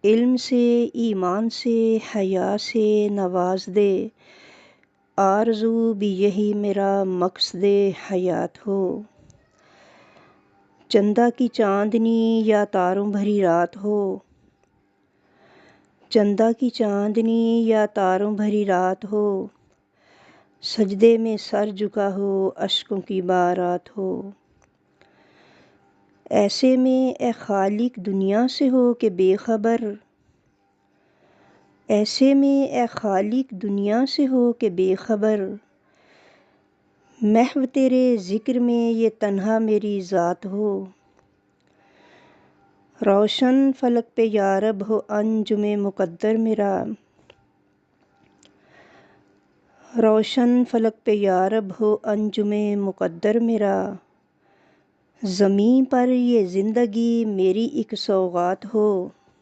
علم سے، ایمان سے، حیا سے نواز دے، آرزو بھی یہی میرا مقصد حیات ہو۔ چندہ کی چاندنی یا تاروں بھری رات ہو، چندہ کی چاندنی یا تاروں بھری رات ہو، سجدے میں سر جھکا ہو، اشکوں کی بارات ہو۔ ایسے میں اے خالق دنیا سے ہو کہ بے خبر، ایسے میں اے خالق دنیا سے ہو کہ بے خبر، محو تیرے ذکر میں یہ تنہا میری ذات ہو۔ روشن فلک پہ یارب ہو انجم مقدر میرا، روشن فلک پہ یارب ہو انجم مقدر میرا، زمیں پر یہ زندگی میری ایک سوغات ہو۔